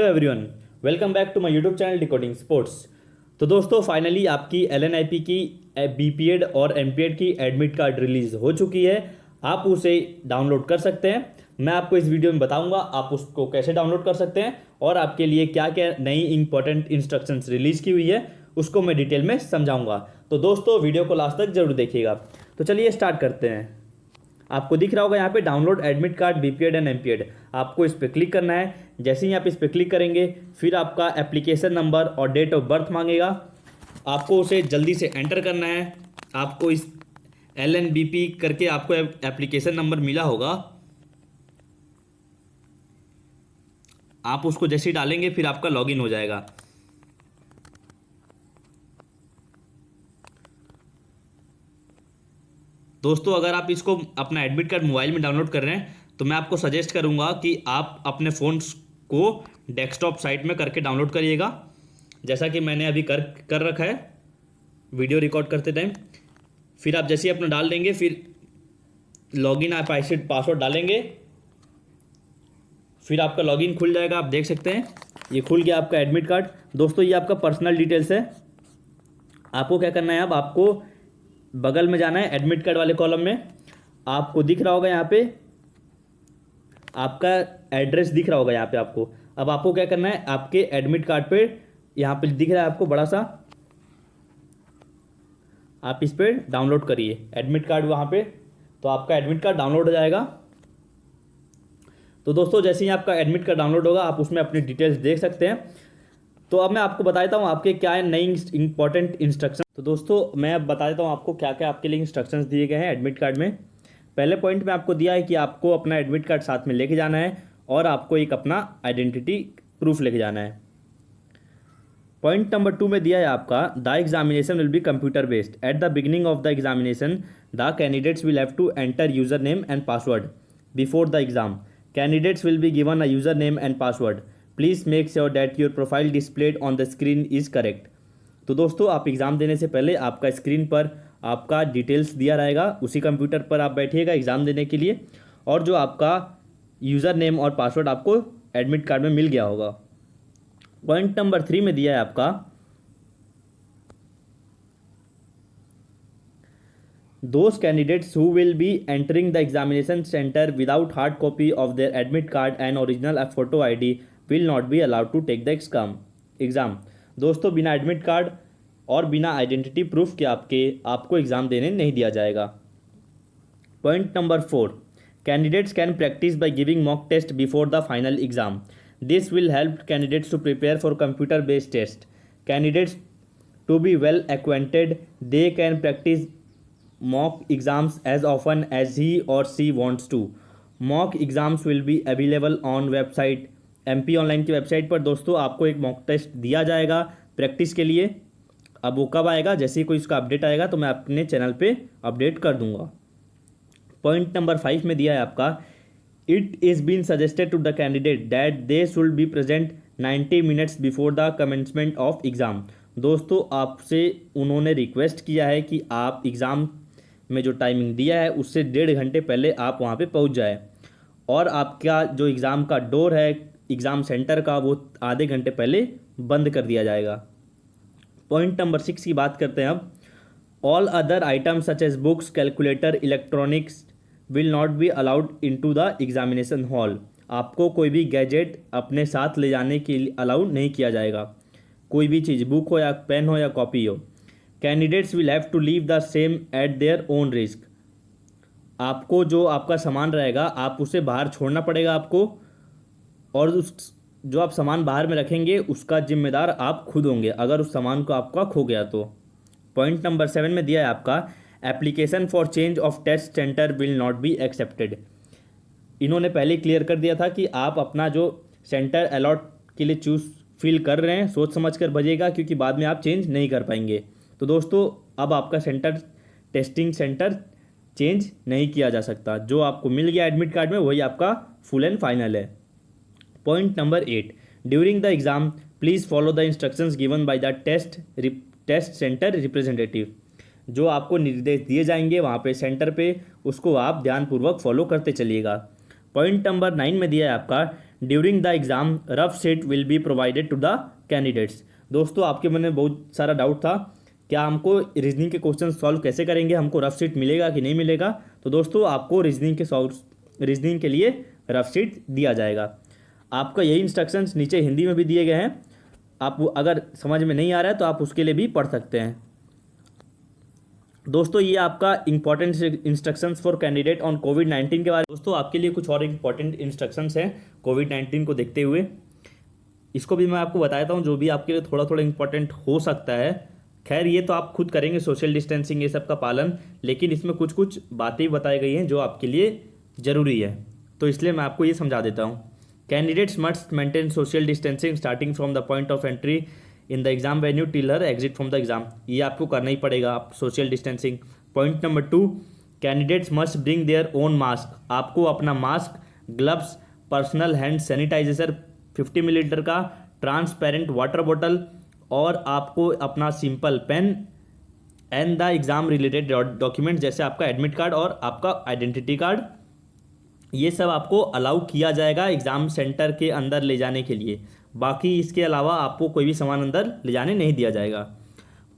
Hello everyone, welcome back to my YouTube channel decoding sports. तो दोस्तों finally आपकी एलएनआईपी की बीपीएड और एमपीएड की एडमिट कार्ड रिलीज़ हो चुकी है। आप उसे डाउनलोड कर सकते हैं। मैं आपको इस वीडियो में बताऊंगा आप उसको कैसे डाउनलोड कर सकते हैं और आपके लिए क्या क्या नई इंपॉर्टेंट इंस्ट्रक्शंस रिलीज़ की हुई है उसको मैं डिटेल में समझाऊंगा। तो दोस्तों वीडियो को लास्ट तक जरूर देखिएगा। तो चलिए स्टार्ट करते हैं। आपको दिख रहा होगा यहाँ पे download admit card BPEd and MPEd. आपको इस पर क्लिक करना है। जैसे ही आप इस पर क्लिक करेंगे फिर आपका एप्लीकेशन नंबर और डेट ऑफ बर्थ मांगेगा। आपको उसे जल्दी से एंटर करना है। आपको इस LNBP करके आपको एप्लीकेशन नंबर मिला होगा, आप उसको जैसे ही डालेंगे फिर आपका लॉगिन हो जाएगा। दोस्तों अगर आप इसको अपना एडमिट कार्ड मोबाइल में डाउनलोड कर रहे हैं तो मैं आपको सजेस्ट करूंगा कि आप अपने फ़ोन्स को डेस्कटॉप साइट में करके डाउनलोड करिएगा, जैसा कि मैंने अभी कर रखा है वीडियो रिकॉर्ड करते टाइम। फिर आप जैसे ही अपना डाल देंगे फिर लॉगिन आप ऐसे पासवर्ड डालेंगे, फिर आपका लॉगिन खुल जाएगा। आप देख सकते हैं ये खुल गया आपका एडमिट कार्ड। दोस्तों ये आपका पर्सनल डिटेल्स है। आपको क्या करना है, अब आपको बगल में जाना है एडमिट कार्ड वाले कॉलम में। आपको दिख रहा होगा यहाँ पे आपका एड्रेस दिख रहा होगा यहाँ पे आपको। अब आपको क्या करना है, आपके एडमिट कार्ड पे यहाँ पे दिख रहा है आपको बड़ा सा, आप इस पर डाउनलोड करिए एडमिट कार्ड वहाँ पे, तो आपका एडमिट कार्ड डाउनलोड हो जाएगा। तो दोस्तों जैसे ही आपका एडमिट कार्ड डाउनलोड होगा आप उसमें अपनी डिटेल्स देख सकते हैं। तो अब मैं आपको बता देता हूँ आपके क्या है नई इंपॉर्टेंट इंस्ट्रक्शन। तो दोस्तों मैं अब बता देता हूँ आपको क्या क्या आपके लिए इंस्ट्रक्शंस दिए गए हैं एडमिट कार्ड में। पहले पॉइंट में आपको दिया है कि आपको अपना एडमिट कार्ड साथ में लेके जाना है और आपको एक अपना आइडेंटिटी प्रूफ लेके जाना है। पॉइंट नंबर 2 में दिया है आपका the examination will be computer based. At the beginning of the examination the candidates will have to enter user name and password before the exam. Candidates will be given a user name and password. Please make sure that your profile displayed on the screen is correct. तो दोस्तों आप exam देने से पहले आपका screen पर आपका details दिया रहेगा, उसी कंप्यूटर पर आप बैठिएगा एग्ज़ाम देने के लिए, और जो आपका यूज़र नेम और पासवर्ड आपको एडमिट कार्ड में मिल गया होगा। पॉइंट नंबर 3 में दिया है आपका those candidates who will be entering the examination centre without hard copy of their admit card and original photo ID will not be allowed to take the exam. दोस्तों बिना admit card और बिना identity proof के आपको exam देने नहीं दिया जाएगा। Point number 4, candidates can practise by giving mock test before the final exam. This will help candidates to prepare for computer based test. Candidates to be well acquainted they can practise mock exams as often as he or she wants to. Mock exams will be available on website MP online की website पर। दोस्तों आपको एक mock test दिया जाएगा practice के लिए। अब वो कब आएगा, जैसे ही कोई उसका अपडेट आएगा तो मैं अपने चैनल पे अपडेट कर दूंगा। पॉइंट नंबर 5 में दिया है आपका it is been suggested to the candidate that they should be present 90 minutes before the commencement of exam. दोस्तों आपसे उन्होंने रिक्वेस्ट किया है कि आप एग्ज़ाम में जो टाइमिंग दिया है उससे 1.5 घंटे पहले आप वहाँ पे पहुँच जाए, और आपका जो एग्ज़ाम का डोर है एग्ज़ाम सेंटर का वो आधे घंटे पहले बंद कर दिया जाएगा। पॉइंट नंबर 6 की बात करते हैं अब। All other items such as books calculator electronics will not be allowed into the examination hall. आपको कोई भी गैजेट अपने साथ ले जाने के लिए अलाउ नहीं किया जाएगा। कोई भी चीज़ बुक हो या पेन हो या कॉपी हो। Candidates will have to leave the same at their own risk. आपको जो आपका सामान रहेगा आप उसे बाहर छोड़ना पड़ेगा आपको, और उस जो आप सामान बाहर में रखेंगे उसका जिम्मेदार आप खुद होंगे अगर उस सामान को आपका खो गया तो। पॉइंट नंबर 7 में दिया है आपका application for change of test centre will not be accepted. इन्होंने पहले क्लियर कर दिया था कि आप अपना जो सेंटर अलॉट के लिए फिल कर रहे हैं सोच समझ कर भरिएगा, क्योंकि बाद में आप चेंज नहीं कर पाएंगे। तो दोस्तों अब आपका टेस्टिंग सेंटर चेंज नहीं किया जा सकता। जो आपको मिल गया एडमिट कार्ड में वही आपका फुल एंड फाइनल है। Point number 8, during the exam please follow the instructions given by the test centre representative. जो आपको निर्देश दिए जाएंगे वहाँ पे सेंटर पे उसको आप ध्यानपूर्वक फॉलो करते चलिएगा। पॉइंट नंबर 9 में दिया है आपका during the exam rough sheet will be provided to the candidates. दोस्तों आपके मन में बहुत सारा डाउट था, क्या हमको रीजनिंग के क्वेश्चन सॉल्व कैसे करेंगे, हमको रफ शीट मिलेगा कि नहीं मिलेगा। तो दोस्तों आपको रीजनिंग के लिए रफ शीट दिया जाएगा। आपका यही इंस्ट्रक्शंस नीचे हिंदी में भी दिए गए हैं, आप अगर समझ में नहीं आ रहा है तो आप उसके लिए भी पढ़ सकते हैं। दोस्तों ये आपका important instructions for candidate on कोविड-19 के बारे में। दोस्तों आपके लिए कुछ और इंपॉर्टेंट इंस्ट्रक्शंस हैं कोविड-19 को देखते हुए, इसको भी मैं आपको बताता हूँ, जो भी आपके लिए थोड़ा थोड़ा इंपॉर्टेंट हो सकता है। खैर ये तो आप खुद करेंगे, सोशल डिस्टेंसिंग ये सब का पालन, लेकिन इसमें कुछ कुछ बातें बताई गई हैं जो आपके लिए ज़रूरी है, तो इसलिए मैं आपको ये समझा देता हूँ। Candidates must maintain social distancing starting from the point of entry in the exam venue till her exit from the exam. ये आपको करना ही पड़ेगा, आप social distancing. Point number 2, candidates must bring their own mask. आपको अपना mask, gloves, personal hand sanitiser 50 millilitre का, transparent water bottle, और आपको अपना simple pen and the exam related document जैसे आपका एडमिट कार्ड और आपका आइडेंटिटी कार्ड, ये सब आपको अलाउ किया जाएगा एग्ज़ाम सेंटर के अंदर ले जाने के लिए। बाकी इसके अलावा आपको कोई भी सामान अंदर ले जाने नहीं दिया जाएगा।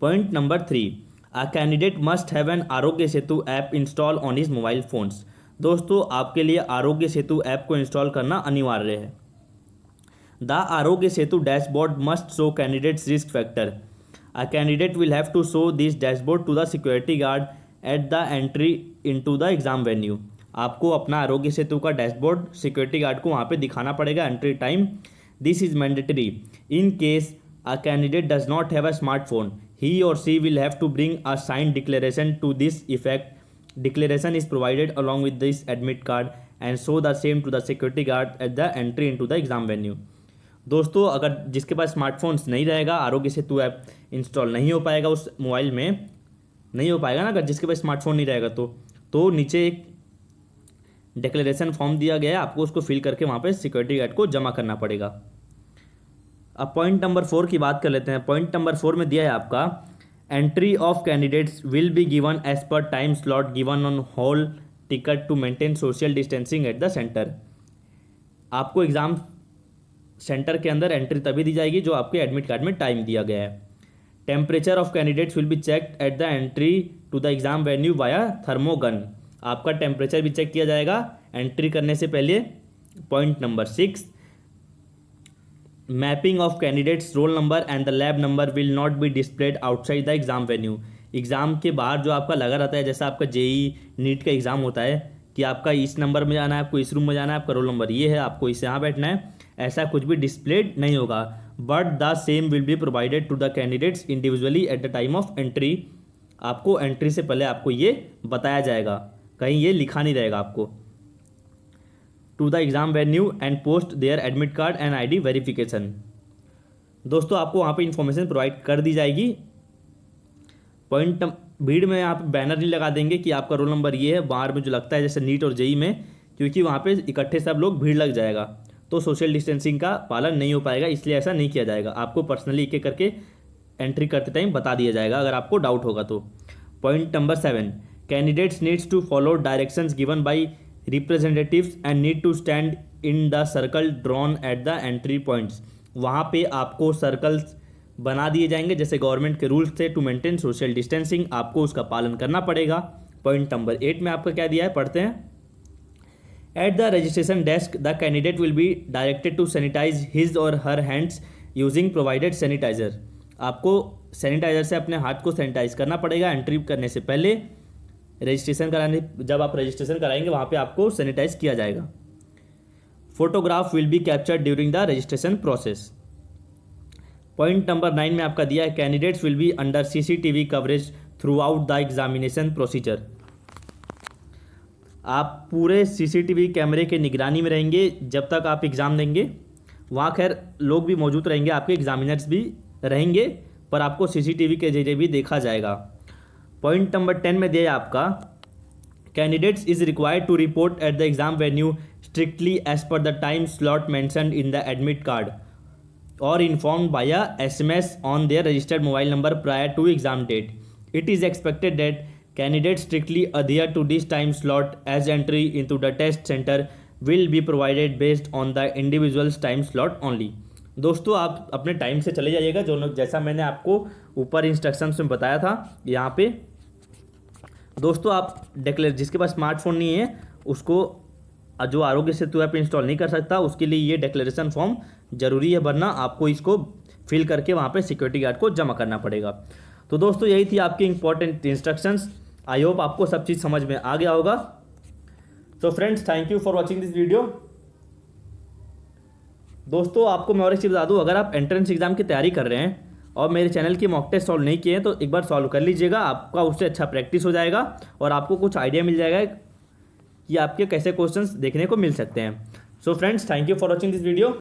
Point number 3, a candidate must have an Aarogya Setu app install on his mobile phones. दोस्तों आपके लिए आरोग्य सेतु ऐप को इंस्टॉल करना अनिवार्य है। The Aarogya Setu dashboard must show candidates risk factor. A candidate will have to show this dashboard to the security guard at the entry into the exam venue. आपको अपना आरोग्य सेतु का डैशबोर्ड सिक्योरिटी गार्ड को वहाँ पे दिखाना पड़ेगा entry time. This is mandatory in case a candidate does not have a smartphone, he or she will have to bring a signed declaration to this effect. Declaration is provided along with this admit card and show the same to the security guard at the entry into the exam venue. दोस्तों अगर जिसके पास smartphones नहीं रहेगा, आरोग्य Setu app install नहीं हो पाएगा उस मोबाइल में, नहीं हो पाएगा ना, अगर जिसके पास स्मार्टफोन नहीं रहेगा तो नीचे एक डिक्लेरेशन फॉर्म दिया गया है, आपको उसको फिल करके वहाँ पे सिक्योरिटी गार्ड को जमा करना पड़ेगा। अब पॉइंट नंबर 4 की बात कर लेते हैं। पॉइंट नंबर 4 में दिया है आपका, entry of candidates will be given as per time slot given on hall ticket to maintain social distancing at the centre. आपको एग्जाम सेंटर के अंदर एंट्री तभी दी जाएगी जो आपके एडमिट कार्ड में टाइम दिया गया है। Temperature of candidates will be checked at the entry to the exam venue via thermogun. आपका टेम्परेचर भी चेक किया जाएगा एंट्री करने से पहले। Point number 6, mapping of candidates roll number and the lab number will not be displayed outside the exam venue. Exam के बाहर जो आपका लगा रहता है, जैसा आपका जेई नीट का एग्जाम होता है कि आपका इस नंबर में जाना है, आपको इस रूम में जाना है, आपका रोल नंबर ये है, आपको इस यहाँ बैठना है, ऐसा कुछ भी डिस्प्लेड नहीं होगा। But the same will be provided to the candidates individually at the time of entry. आपको एंट्री से पहले आपको ये बताया जाएगा, कहीं ये लिखा नहीं रहेगा आपको। To the exam venue and post their admit card and ID verification. दोस्तों आपको वहाँ पे इंफॉर्मेशन प्रोवाइड कर दी जाएगी। पॉइंट भीड़ में आप बैनर नहीं लगा देंगे कि आपका रोल नंबर ये है, बाहर में जो लगता है जैसे नीट और जेई में, क्योंकि वहाँ पे इकट्ठे सब लोग भीड़ लग जाएगा तो सोशल डिस्टेंसिंग का पालन नहीं हो पाएगा, इसलिए ऐसा नहीं किया जाएगा। आपको पर्सनली एक एक करके एंट्री करते टाइम बता दिया जाएगा अगर आपको डाउट होगा तो। Point number 7, candidates needs to follow directions given by representatives and need to stand in the circle drawn at the entry points. वहाँ पे आपको सर्कल्स बना दिए जाएंगे जैसे गवर्नमेंट के रूल्स थे टू मेंटेन सोशल डिस्टेंसिंग, आपको उसका पालन करना पड़ेगा। पॉइंट नंबर 8 में आपका क्या दिया है, पढ़ते हैं। At the registration desk the candidate will be directed to sanitize his or her hands using provided sanitizer. आपको सैनिटाइजर से अपने हाथ को सैनिटाइज करना पड़ेगा एंट्री करने से पहले। रजिस्ट्रेशन कराने, जब आप रजिस्ट्रेशन कराएंगे वहाँ पे आपको सैनिटाइज किया जाएगा। Photograph will be captured during the registration process. Point number 9 में आपका दिया है, candidates will be under CCTV coverage through out the examination procedure. आप पूरे सीसीटीवी कैमरे के निगरानी में रहेंगे जब तक आप एग्ज़ाम देंगे। वहाँ खैर लोग भी मौजूद रहेंगे, आपके एग्जामिनर्स भी रहेंगे, पर आपको सीसीटीवी के जरिए भी देखा जाएगा। पॉइंट नंबर 10 में दिया है आपका, candidates is required to report at the exam venue strictly as per the time slot mentioned in the admit card or informed by SMS on their registered mobile number prior to exam date. It is expected that candidates strictly adhere to this time slot as entry into the test center will be provided based on the individuals time slot only. दोस्तों आप अपने time से चले जाइएगा, जो जैसा मैंने आपको ऊपर इंस्ट्रक्शंस में बताया था। यहाँ पे दोस्तों आप डिक्लेयर, जिसके पास स्मार्टफोन नहीं है उसको, जो आरोग्य सेतु ऐप इंस्टॉल नहीं कर सकता, उसके लिए ये डिक्लेरेशन फॉर्म जरूरी है भरना। आपको इसको फिल करके वहाँ पे सिक्योरिटी गार्ड को जमा करना पड़ेगा। तो दोस्तों यही थी आपकी इंपॉर्टेंट इंस्ट्रक्शंस। आई होप आपको सब चीज़ समझ में आ गया होगा। तो friends, thank you for watching this video. दोस्तों आपको मैं और एक चीज़ बता दूँ, अगर आप एंट्रेंस एग्जाम की तैयारी कर रहे हैं और मेरे चैनल की मॉक टेस्ट सॉल्व नहीं किए हैं तो एक बार सॉल्व कर लीजिएगा, आपका उससे अच्छा प्रैक्टिस हो जाएगा और आपको कुछ आइडिया मिल जाएगा कि आपके कैसे क्वेश्चंस देखने को मिल सकते हैं। So friends, thank you for watching this video.